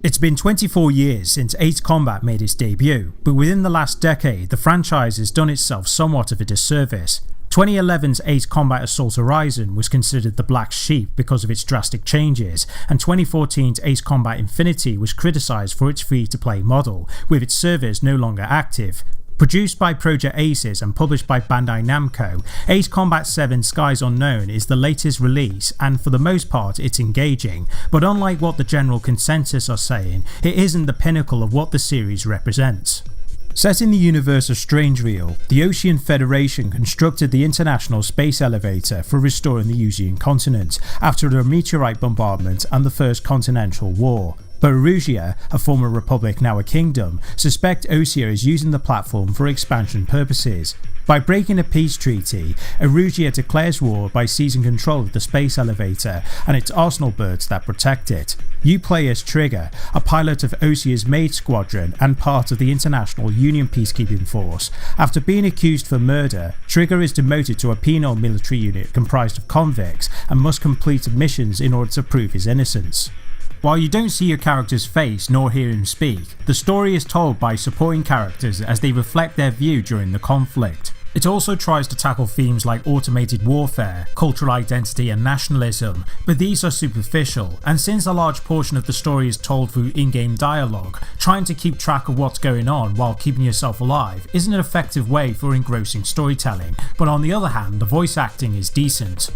It's been 24 years since Ace Combat made its debut, but within the last decade the franchise has done itself somewhat of a disservice. 2011's Ace Combat Assault Horizon was considered the black sheep because of its drastic changes, and 2014's Ace Combat Infinity was criticised for its free-to-play model, with its servers no longer active. Produced by Project Aces and published by Bandai Namco, Ace Combat 7 Skies Unknown is the latest release, and for the most part it's engaging, but unlike what the general consensus are saying, it isn't the pinnacle of what the series represents. Set in the universe of Strangereal, the Ocean Federation constructed the International Space Elevator for restoring the Usian continent after a meteorite bombardment and the First Continental War. But Erusia, a former republic now a kingdom, suspect Osia is using the platform for expansion purposes. By breaking a peace treaty, Erusia declares war by seizing control of the space elevator and its arsenal birds that protect it. You play as Trigger, a pilot of Osia's maid squadron and part of the International Union Peacekeeping Force. After being accused for murder, Trigger is demoted to a penal military unit comprised of convicts and must complete missions in order to prove his innocence. While you don't see your character's face nor hear him speak, the story is told by supporting characters as they reflect their view during the conflict. It also tries to tackle themes like automated warfare, cultural identity and nationalism, but these are superficial, and since a large portion of the story is told through in-game dialogue, trying to keep track of what's going on while keeping yourself alive isn't an effective way for engrossing storytelling, but on the other hand the voice acting is decent.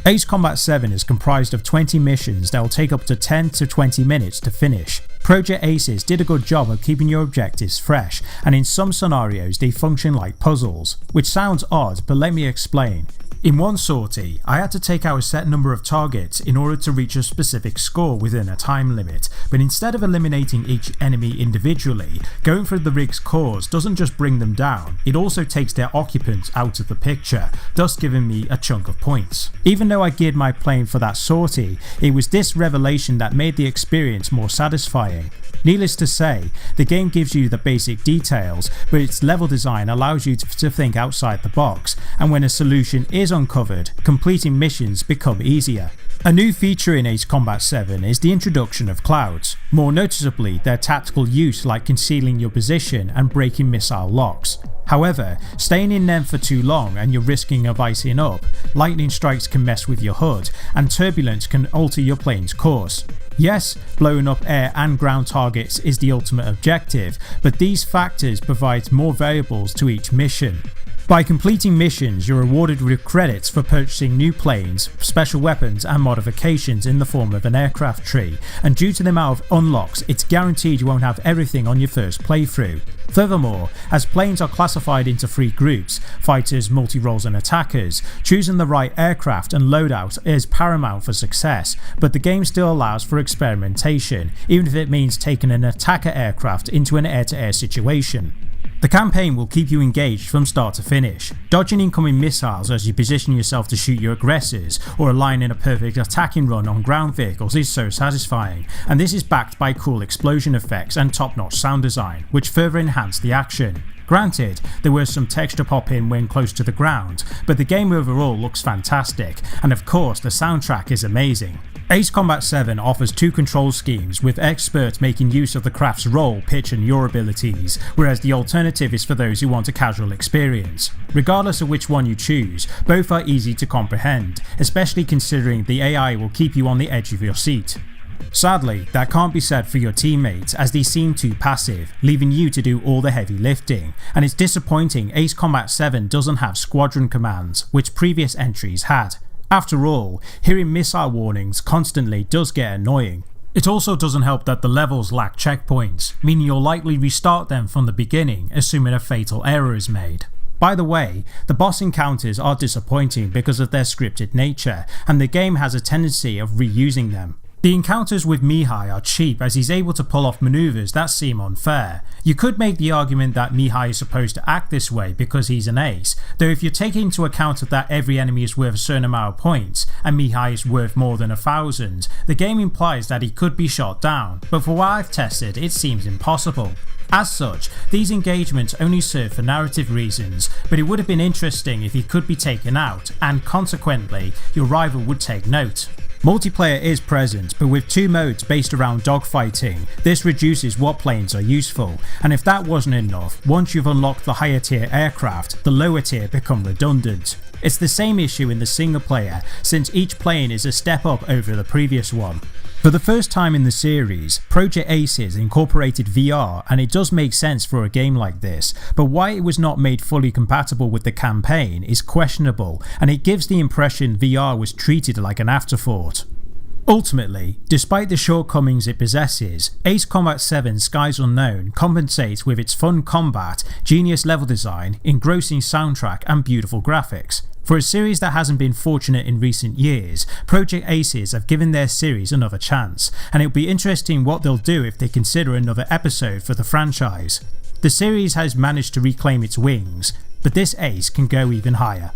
Ace Combat 7 is comprised of 20 missions that will take up to 10 to 20 minutes to finish. Project Aces did a good job of keeping your objectives fresh, and in some scenarios they function like puzzles, which sounds odd, but let me explain. In one sortie, I had to take out a set number of targets in order to reach a specific score within a time limit, but instead of eliminating each enemy individually, going through the rig's cores doesn't just bring them down, it also takes their occupants out of the picture, thus giving me a chunk of points. Even though I geared my plane for that sortie, it was this revelation that made the experience more satisfying. Needless to say, the game gives you the basic details, but its level design allows you to think outside the box, and when a solution is uncovered, completing missions become easier. A new feature in Ace Combat 7 is the introduction of clouds, more noticeably their tactical use like concealing your position and breaking missile locks. However, staying in them for too long and you're risking of icing up, lightning strikes can mess with your HUD, and turbulence can alter your plane's course. Yes, blowing up air and ground targets is the ultimate objective, but these factors provide more variables to each mission. By completing missions, you're rewarded with credits for purchasing new planes, special weapons and modifications in the form of an aircraft tree, and due to the amount of unlocks, it's guaranteed you won't have everything on your first playthrough. Furthermore, as planes are classified into 3 groups, fighters, multi-roles and attackers, choosing the right aircraft and loadout is paramount for success, but the game still allows for experimentation, even if it means taking an attacker aircraft into an air-to-air situation. The campaign will keep you engaged from start to finish. Dodging incoming missiles as you position yourself to shoot your aggressors, or aligning a perfect attacking run on ground vehicles is so satisfying, and this is backed by cool explosion effects and top-notch sound design, which further enhance the action. Granted, there was some texture pop in when close to the ground, but the game overall looks fantastic, and of course the soundtrack is amazing. Ace Combat 7 offers 2 control schemes, with experts making use of the craft's role, pitch and yaw abilities, whereas the alternative is for those who want a casual experience. Regardless of which one you choose, both are easy to comprehend, especially considering the AI will keep you on the edge of your seat. Sadly, that can't be said for your teammates as they seem too passive, leaving you to do all the heavy lifting, and it's disappointing Ace Combat 7 doesn't have squadron commands, which previous entries had. After all, hearing missile warnings constantly does get annoying. It also doesn't help that the levels lack checkpoints, meaning you'll likely restart them from the beginning assuming a fatal error is made. By the way, the boss encounters are disappointing because of their scripted nature, and the game has a tendency of reusing them. The encounters with Mihai are cheap as he's able to pull off maneuvers that seem unfair. You could make the argument that Mihai is supposed to act this way because he's an ace, though if you take into account that every enemy is worth a certain amount of points and Mihai is worth more than 1,000, the game implies that he could be shot down, but for what I've tested it seems impossible. As such, these engagements only serve for narrative reasons, but it would have been interesting if he could be taken out, and consequently, your rival would take note. Multiplayer is present, but with 2 modes based around dogfighting, this reduces what planes are useful, and if that wasn't enough, once you've unlocked the higher tier aircraft, the lower tier become redundant. It's the same issue in the single player, since each plane is a step up over the previous one. For the first time in the series, Project Aces incorporated VR, and it does make sense for a game like this, but why it was not made fully compatible with the campaign is questionable, and it gives the impression VR was treated like an afterthought. Ultimately, despite the shortcomings it possesses, Ace Combat 7 Skies Unknown compensates with its fun combat, genius level design, engrossing soundtrack and beautiful graphics. For a series that hasn't been fortunate in recent years, Project Aces have given their series another chance, and it'll be interesting what they'll do if they consider another episode for the franchise. The series has managed to reclaim its wings, but this ace can go even higher.